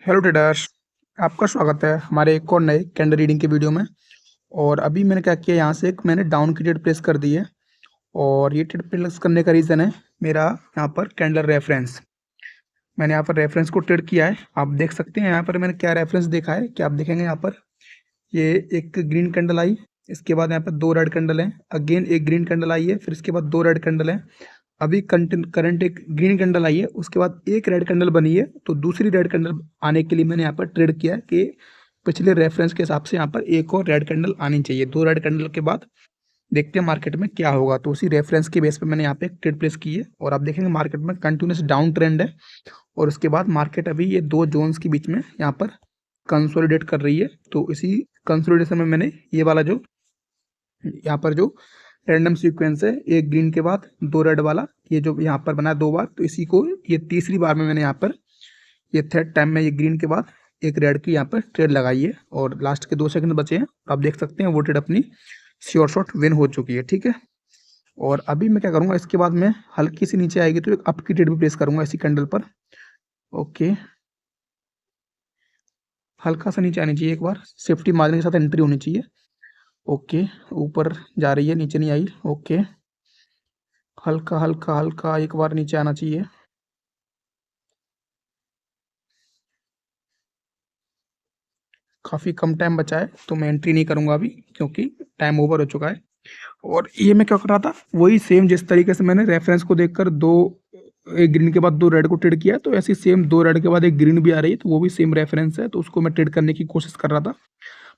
Hello traders. आपका स्वागत है हमारे एक और नए कैंडल रीडिंग के वीडियो में। और अभी मैंने क्या किया, यहाँ से एक मैंने डाउन की ट्रेड प्लेस कर दी है। और ये ट्रेड प्लेस करने का रीज़न है मेरा यहाँ पर कैंडल रेफरेंस। मैंने यहाँ पर रेफरेंस को ट्रेड किया है। आप देख सकते हैं यहाँ पर मैंने क्या रेफरेंस देखा है कि आप देखेंगे यहाँ पर ये एक ग्रीन कैंडल आई, इसके बाद यहाँ पर दो रेड कैंडल हैं, अगेन एक ग्रीन कैंडल आई है, फिर इसके बाद दो रेड कैंडल हैं। अभी करंट एक ग्रीन कैंडल आई है, उसके बाद एक रेड कैंडल बनी है। तो दूसरी रेड कैंडल आने के लिए मैंने यहाँ पर ट्रेड किया है कि पिछले रेफरेंस के हिसाब से यहाँ पर एक और रेड कैंडल आनी चाहिए। दो रेड कैंडल के बाद देखते हैं मार्केट में क्या होगा। तो उसी रेफरेंस के बेस पे मैंने यहाँ पे एक ट्रेड प्लेस की है। और आप देखेंगे मार्केट में कंटिन्यूस डाउन ट्रेंड है। और उसके बाद मार्केट अभी ये दो जोन्स के बीच में यहाँ पर कंसोलिडेट कर रही है। तो इसी कंसोलिडेशन में मैंने ये वाला जो यहाँ पर जो रैंडम सीक्वेंस है, एक ग्रीन के बाद दो रेड वाला, ये जो यहाँ पर बना है दो बार, तो इसी को ये तीसरी बार में मैंने यहाँ पर ये थर्ड टाइम में ये ग्रीन के बाद एक रेड की यहाँ पर ट्रेड लगाई है। और लास्ट के 2 सेकंड बचे हैं, आप देख सकते हैं वो ट्रेड अपनी श्योर शॉट विन हो चुकी है। ठीक है। और अभी मैं क्या करूँगा, इसके बाद मैं हल्की सी नीचे आएगी तो एक अप की ट्रेड भी प्लेस करूँगा इसी कैंडल पर। ओके, हल्का सा नीचे आनी चाहिए, एक बार सेफ्टी मार्जिन के साथ एंट्री होनी चाहिए। ओके, ऊपर जा रही है, नीचे नहीं आई। ओके, हल्का हल्का हल्का एक बार नीचे आना चाहिए। काफ़ी कम टाइम बचा है तो मैं एंट्री नहीं करूँगा अभी, क्योंकि टाइम ओवर हो चुका है। और ये मैं क्या कर रहा था, वही सेम जिस तरीके से मैंने रेफरेंस को देखकर दो एक ग्रीन के बाद दो रेड को ट्रेड किया, तो ऐसी सेम दो रेड के बाद एक ग्रीन भी आ रही है, तो वो भी सेम रेफरेंस है, तो उसको मैं ट्रेड करने की कोशिश कर रहा था।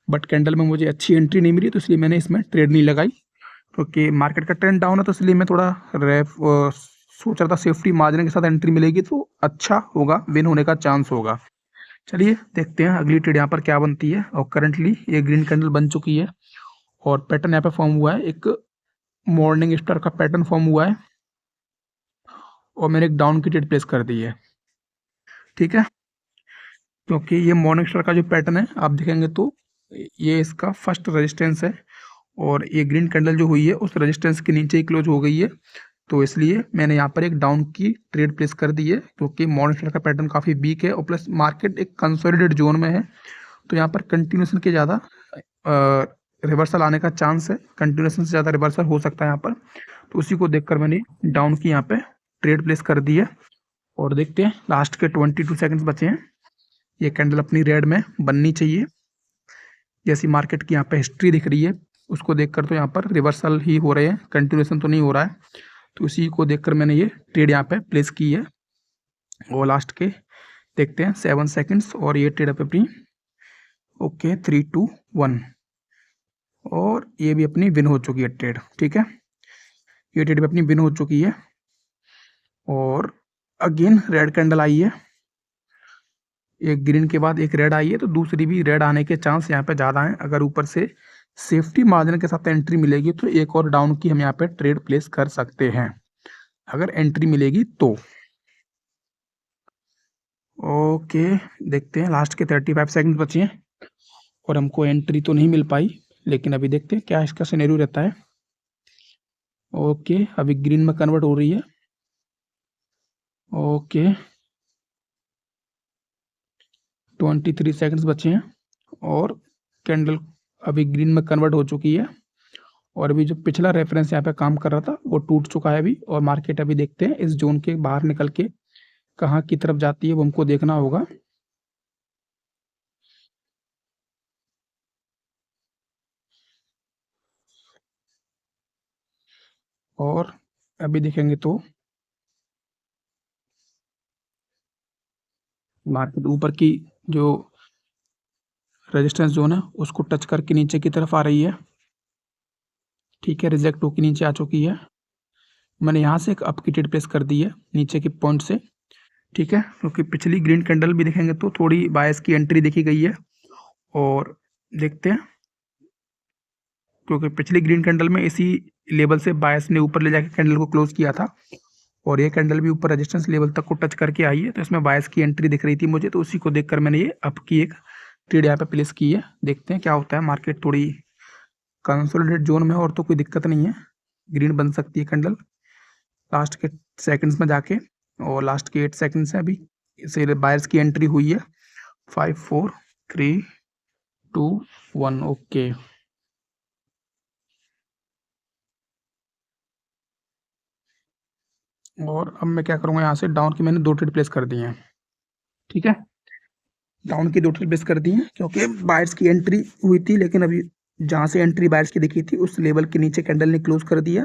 बट कैंडल में मुझे अच्छी एंट्री नहीं मिली, तो इसलिए मैंने इसमें ट्रेड नहीं लगाई। क्योंकि मार्केट का ट्रेंड डाउन है, तो इसलिए मैं थोड़ा सोच रहा था सेफ्टी मार्जिन के साथ एंट्री मिलेगी तो अच्छा होगा, विन होने का चांस होगा। चलिए देखते हैं अगली ट्रेड यहाँ पर क्या बनती है। और करंटली ये ग्रीन कैंडल बन चुकी है और पैटर्न यहाँ पे फॉर्म हुआ है, एक मॉर्निंग स्टार का पैटर्न फॉर्म हुआ है। और मैंने एक डाउन की ट्रेड प्लेस कर दी है। ठीक है, क्योंकि ये मॉर्निंग स्टार का जो पैटर्न है आप देखेंगे तो ये इसका फर्स्ट रेजिस्टेंस है। और ये ग्रीन कैंडल जो हुई है उस रेजिस्टेंस के नीचे ही क्लोज हो गई है, तो इसलिए मैंने यहाँ पर एक डाउन की ट्रेड प्लेस कर दी है। क्योंकि मॉर्निंग स्टार का पैटर्न काफ़ी वीक है और प्लस मार्केट एक कंसोलिडेट जोन में है, तो यहाँ पर कंटिन्यूशन के ज़्यादा रिवर्सल आने का चांस है, कंटिन्यूशन से ज़्यादा रिवर्सल हो सकता है यहाँ पर। तो उसी को देखकर मैंने डाउन की यहाँ पे ट्रेड प्लेस कर दी है। और देखते हैं लास्ट के 22 सेकंड्स बचे हैं, ये कैंडल अपनी रेड में बननी चाहिए। जैसी मार्केट की यहाँ पे हिस्ट्री दिख रही है उसको देखकर तो यहाँ पर रिवर्सल ही हो रहे हैं, कंटिन्यूशन तो नहीं हो रहा है। तो इसी को देखकर मैंने ये ट्रेड यहाँ पे प्लेस की है। और लास्ट के देखते हैं 7 सेकंड्स और ये ट्रेड अपनी ओके 3 2 1 और ये भी अपनी विन हो चुकी है ट्रेड। ठीक है, ये ट्रेड भी अपनी विन हो चुकी है। और अगेन रेड कैंडल आई है, एक ग्रीन के बाद एक रेड आई है, तो दूसरी भी रेड आने के चांस यहाँ पे ज़्यादा हैं। अगर ऊपर से सेफ्टी मार्जिन के साथ एंट्री मिलेगी तो एक और डाउन की हम यहाँ पे ट्रेड प्लेस कर सकते हैं, अगर एंट्री मिलेगी तो। ओके, देखते हैं लास्ट के 35 सेकंड बचे हैं और हमको एंट्री तो नहीं मिल पाई, लेकिन अभी देखते हैं क्या इसका सिनेरियो रहता है। ओके, अभी ग्रीन में कन्वर्ट हो रही है। ओके, 23 सेकंड्स बचे हैं और कैंडल अभी ग्रीन में कन्वर्ट हो चुकी है। और अभी जो पिछला रेफरेंस यहाँ पे काम कर रहा था वो टूट चुका है अभी। और मार्केट अभी देखते हैं इस जोन के बाहर निकल के कहाँ की तरफ जाती है, वो हमको देखना होगा। और अभी देखेंगे तो मार्केट ऊपर की जो रेजिस्टेंस जोन है उसको टच करके नीचे की तरफ आ रही है। ठीक है, रिजेक्ट होकर नीचे आ चुकी है। मैंने यहाँ से एक अप की ट्रेड प्लेस कर दी है नीचे के पॉइंट से। ठीक है, क्योंकि पिछली ग्रीन कैंडल भी देखेंगे तो थोड़ी बायस की एंट्री देखी गई है। और देखते हैं, क्योंकि पिछली ग्रीन कैंडल में इसी लेवल से बायस ने ऊपर ले जाके कैंडल को क्लोज किया था और ये कैंडल भी ऊपर रेजिस्टेंस लेवल तक को टच करके आई है, तो इसमें बायस की एंट्री दिख रही थी मुझे, तो उसी को देखकर मैंने ये अप की एक ट्रेड यहाँ पे प्लेस की है। देखते हैं क्या होता है, मार्केट थोड़ी कंसोलिडेट जोन में है और तो कोई दिक्कत नहीं है, ग्रीन बन सकती है कैंडल लास्ट के सेकंड्स में जाके। और लास्ट के 8 सेकंड्स है अभी, इसे बायर्स की एंट्री हुई है 5 4 3 2 1। ओके, और अब मैं क्या करूँगा, यहाँ से डाउन की मैंने 2 ट्रेड प्लेस कर दिए हैं। ठीक है, डाउन की 2 ट्रेड प्लेस कर दी हैं क्योंकि बायर्स की एंट्री हुई थी, लेकिन अभी जहाँ से एंट्री बायर्स की दिखी थी उस लेवल के नीचे कैंडल ने क्लोज कर दिया,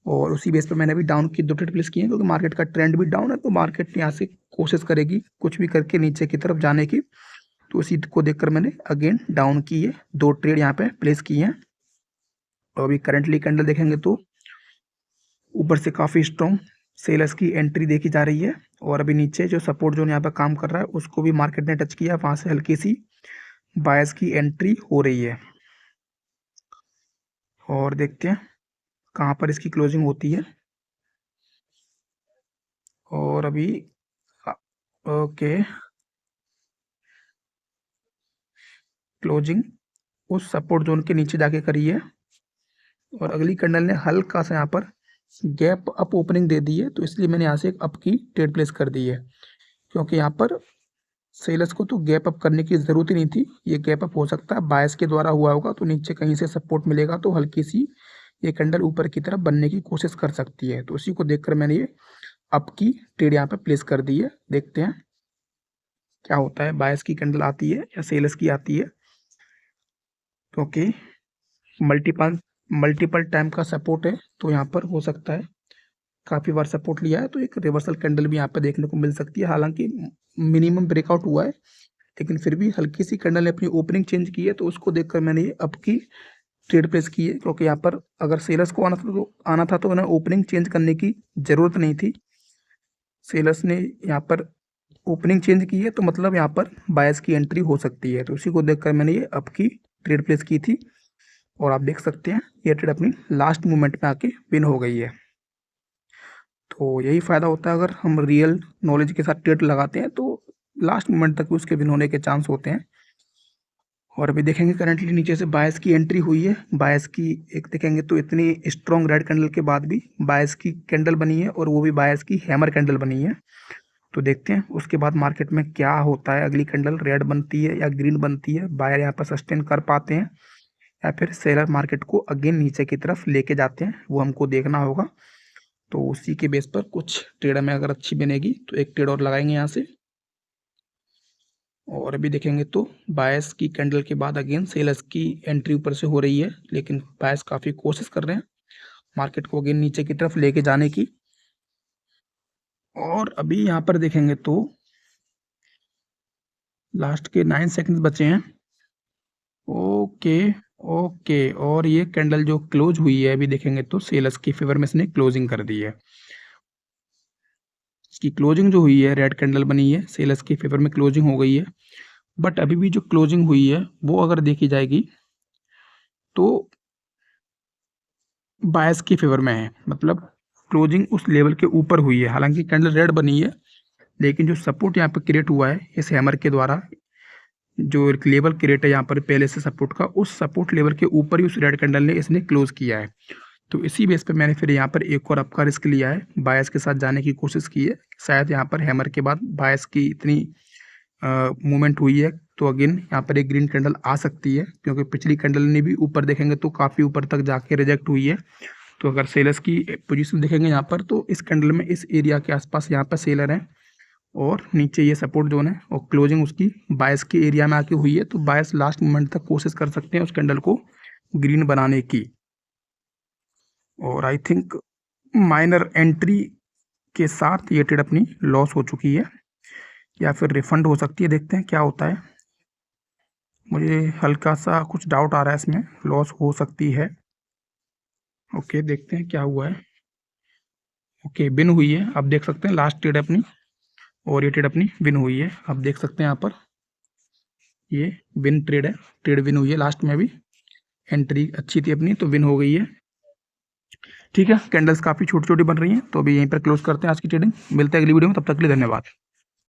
और उसी बेस पर मैंने अभी डाउन की 2 ट्रेड प्लेस किए हैं क्योंकि मार्केट का ट्रेंड भी डाउन है, तो मार्केट यहाँ से कोशिश करेगी कुछ भी करके नीचे की तरफ जाने की। तो उसी को देखकर मैंने अगेन डाउन की ये 2 ट्रेड यहाँ पे प्लेस किए हैं। और अभी करंटली कैंडल देखेंगे तो ऊपर से काफ़ी स्ट्रॉन्ग सेलर्स की एंट्री देखी जा रही है, और अभी नीचे जो सपोर्ट जोन यहाँ पर काम कर रहा है उसको भी मार्केट ने टच किया, वहाँ से हल्की सी बायर्स की एंट्री हो रही है। और देखते हैं कहाँ पर इसकी क्लोजिंग होती है। और अभी ओके, क्लोजिंग उस सपोर्ट जोन के नीचे जाके करी है, और अगली कैंडल ने हल्का सा यहाँ पर गैप अप ओपनिंग दे दी है, तो इसलिए मैंने यहाँ से एक अप की ट्रेड प्लेस कर दी है, क्योंकि यहाँ पर सेलर्स को तो गैप अप करने की ज़रूरत ही नहीं थी। ये गैप अप हो सकता है बायस के द्वारा हुआ होगा, तो नीचे कहीं से सपोर्ट मिलेगा तो हल्की सी ये कैंडल ऊपर की तरफ बनने की कोशिश कर सकती है, तो उसी को देखकर मैंने ये अप की ट्रेड यहाँ पे प्लेस कर दी है। देखते हैं क्या होता है, बायस की कैंडल आती है या सेलर्स की आती है, क्योंकि मल्टीपल मल्टीपल टाइम का सपोर्ट है, तो यहाँ पर हो सकता है काफ़ी बार सपोर्ट लिया है, तो एक रिवर्सल कैंडल भी यहाँ पे देखने को मिल सकती है। हालांकि मिनिमम ब्रेकआउट हुआ है, लेकिन फिर भी हल्की सी कैंडल ने अपनी ओपनिंग चेंज की है, तो उसको देखकर मैंने ये अप की ट्रेड प्लेस की है, क्योंकि यहाँ पर अगर सेलर्स को आना था तो उन्हें ओपनिंग चेंज करने की ज़रूरत नहीं थी। सेलर्स ने यहाँ पर ओपनिंग चेंज की है, तो मतलब यहाँ पर बायर्स की एंट्री हो सकती है, तो उसी को देखकर मैंने ये अप की ट्रेड प्लेस की थी। और आप देख सकते हैं ये ट्रेड अपनी लास्ट मोमेंट में आके विन हो गई है। तो यही फ़ायदा होता है, अगर हम रियल नॉलेज के साथ ट्रेड लगाते हैं तो लास्ट मोमेंट तक उसके विन होने के चांस होते हैं। और अभी देखेंगे करंटली नीचे से बायर्स की एंट्री हुई है। बायर्स की एक देखेंगे तो इतनी स्ट्रॉन्ग रेड कैंडल के बाद भी बायर्स की कैंडल बनी है, और वो भी बायर्स की हैमर कैंडल बनी है। तो देखते हैं उसके बाद मार्केट में क्या होता है, अगली कैंडल रेड बनती है या ग्रीन बनती है, बायर यहाँ पर सस्टेन कर पाते हैं या फिर सेलर मार्केट को अगेन नीचे की तरफ लेके जाते हैं, वो हमको देखना होगा। तो उसी के बेस पर कुछ ट्रेड में अगर अच्छी बनेगी तो एक ट्रेड और लगाएंगे यहाँ से। और अभी देखेंगे तो बायर्स की कैंडल के बाद अगेन सेलर्स की एंट्री ऊपर से हो रही है, लेकिन बायर्स काफ़ी कोशिश कर रहे हैं मार्केट को अगेन नीचे की तरफ लेके जाने की। और अभी यहाँ पर देखेंगे तो लास्ट के 9 सेकंड्स बचे हैं। ओके ओके, और ये कैंडल जो क्लोज हुई है अभी देखेंगे तो सेलर्स की फेवर में इसने क्लोजिंग कर दी है। इसकी क्लोजिंग जो हुई है, रेड कैंडल बनी है, सेलर्स की फेवर में क्लोजिंग हो गई है। बट अभी भी जो क्लोजिंग हुई है वो अगर देखी जाएगी तो बायर्स की फेवर में है, मतलब क्लोजिंग उस लेवल के ऊपर हुई है। हालांकि कैंडल रेड बनी है, लेकिन जो सपोर्ट यहाँ पर क्रिएट हुआ है इस हैमर के द्वारा, जो एक लेवल क्रिएट है यहाँ पर पहले से सपोर्ट का, उस सपोर्ट लेवल के ऊपर ही उस रेड कैंडल ने इसने क्लोज किया है। तो इसी बेस पे मैंने फिर यहाँ पर एक और अप का रिस्क लिया है, बायर्स के साथ जाने की कोशिश की है। शायद यहाँ पर हैमर के बाद बायर्स की इतनी मूवमेंट हुई है तो अगेन यहाँ पर एक ग्रीन कैंडल आ सकती है, क्योंकि पिछली कैंडल ने भी ऊपर देखेंगे तो काफ़ी ऊपर तक जाके रिजेक्ट हुई है। तो अगर सेलर्स की पोजीशन देखेंगे यहाँ पर तो इस कैंडल में इस एरिया के आसपास यहाँ पर सेलर हैं, और नीचे ये सपोर्ट जोन है, और क्लोजिंग उसकी बायर्स के एरिया में आके हुई है, तो बायर्स लास्ट मोमेंट तक कोशिश कर सकते हैं उस कैंडल को ग्रीन बनाने की। और आई थिंक माइनर एंट्री के साथ ये ट्रेड अपनी लॉस हो चुकी है, या फिर रिफंड हो सकती है। देखते हैं क्या होता है, मुझे हल्का सा कुछ डाउट आ रहा है इसमें लॉस हो सकती है। ओके, देखते हैं क्या हुआ है। ओके, विन हुई है, आप देख सकते हैं लास्ट ट्रेड अपनी, और ये ट्रेड अपनी विन हुई है। आप देख सकते हैं यहाँ पर ये विन ट्रेड है, ट्रेड विन हुई है। लास्ट में भी एंट्री अच्छी थी अपनी तो विन हो गई है। ठीक है, कैंडल्स काफ़ी छोटी छोटी बन रही हैं, तो अभी यहीं पर क्लोज करते हैं आज की ट्रेडिंग। मिलते हैं अगली वीडियो में, तब तक के लिए धन्यवाद।